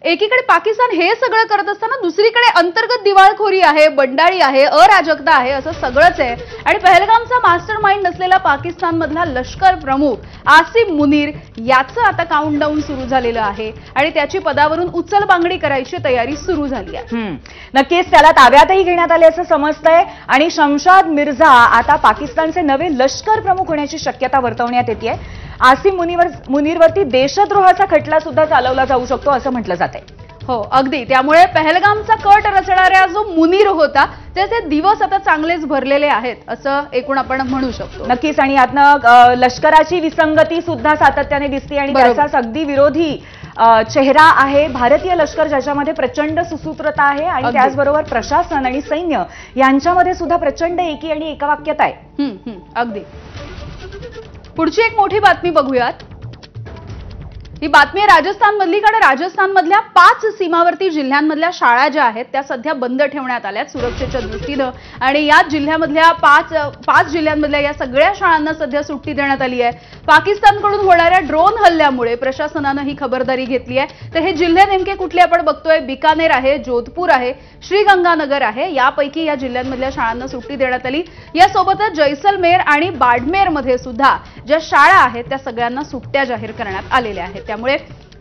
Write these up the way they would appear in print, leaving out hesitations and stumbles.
एकीकडे पाकिस्तान हे सगळं करत असताना दुसरीकडे अंतर्गत दिवाळखोरी आहे, बंडाळी आहे, अराजकता आहे, असं सगळंच आहे। आणि पहलगामचा मास्टरमाइंड नसलेला पाकिस्तानमधला लष्कर प्रमुख आसिम मुनीर याचं आता काउंटडाऊन सुरू झालेलं आहे आणि त्याची पदावरून उचलबांगडी करायची तयारी सुरू झाली आहे। नक्कीच त्याला ताब्यातही घेण्यात आले असं समजतंय आणि शमशाद मिर्झा आता पाकिस्तानचे नवे लष्कर प्रमुख होण्याची शक्यता वर्तवण्यात येते। आसिम मुनीरवरती देशद्रोहाचा खटला सुद्धा चालवला जाऊ शकतो असं म्हटलं जातंय। हो, अगदी। त्यामुळे पहलगामचा कट रचणारा जो मुनीर होता त्याचे दिवस आता चांगलेच भरलेले आहेत असं एकूण आपण म्हणू शकतो। नक्कीच। आणि यातनं लष्कराची विसंगती सुद्धा सातत्याने दिसते आणि त्याचाच अगदी विरोधी चेहरा आहे भारतीय लष्कर, ज्याच्यामध्ये प्रचंड सुसूत्रता आहे आणि त्याचबरोबर प्रशासन आणि सैन्य यांच्यामध्ये सुद्धा प्रचंड एकी आणि एकवाक्यता आहे। अगदी। पुढची एक मोठी बातमी बघूयात। ही बातमी राजस्थानमधली, कारण राजस्थानमधल्या 5 सीमावर्ती जिल्ह्यांमधल्या शाळा ज्या आहेत त्या सध्या बंद ठेवण्यात आल्यात सुरक्षेच्या दृष्टीनं आणि या जिल्ह्यामधल्या पाच जिल्ह्यांमधल्या या सगळ्या शाळांना सध्या सुट्टी देण्यात आली आहे। पाकिस्तानकडून होणाऱ्या ड्रोन हल्ल्यामुळे प्रशासनानं ही खबरदारी घेतली आहे। तर हे जिल्हे नेमके कुठले आपण बघतोय, बिकानेर आहे, जोधपूर आहे, श्रीगंगानगर आहे, यापैकी या जिल्ह्यांमधल्या शाळांना सुट्टी देण्यात आली। यासोबतच जैसलमेर आणि बाडमेरमध्ये सुद्धा ज्या शाळा आहेत त्या सगळ्यांना सुट्ट्या जाहीर करण्यात आलेल्या आहेत। त्यामुळे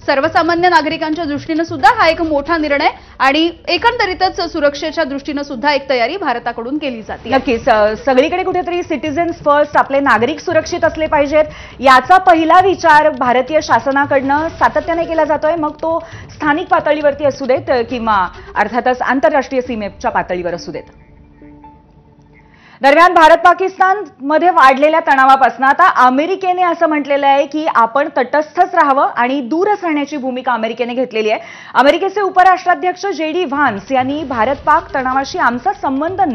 सर्वसामान्य नागरिकांच्या दृष्टीने सुद्धा हा एक मोठा निर्णय आणि एकंदरीतच सुरक्षेच्या दृष्टीने सुद्धा एक तयारी भारताकडून केली जाते। नक्कीच सगळीकडे कुठेतरी सिटीजन्स फर्स्ट, आपले नागरिक सुरक्षित असले पाहिजेत याचा पहिला विचार भारतीय शासनाकडनं सातत्याने केला जातोय, मग तो स्थानिक पातळीवरती असू देत किंवा अर्थातच आंतरराष्ट्रीय सीमेच्या पातळीवर असू देत। दरम्यान भारत पाकिस्तान मध्ये वाढलेल्या तणावापासून आता अमेरिकेने असं म्हटलेलं आहे की आपण तटस्थच राहावं आणि दूरच राहण्याची भूमिका अमेरिकेने घेतलेली आहे। अमेरिकेचे उपराष्ट्राध्यक्ष JD व्हान्स यांनी भारत पाक तणावाशी आमचा संबंध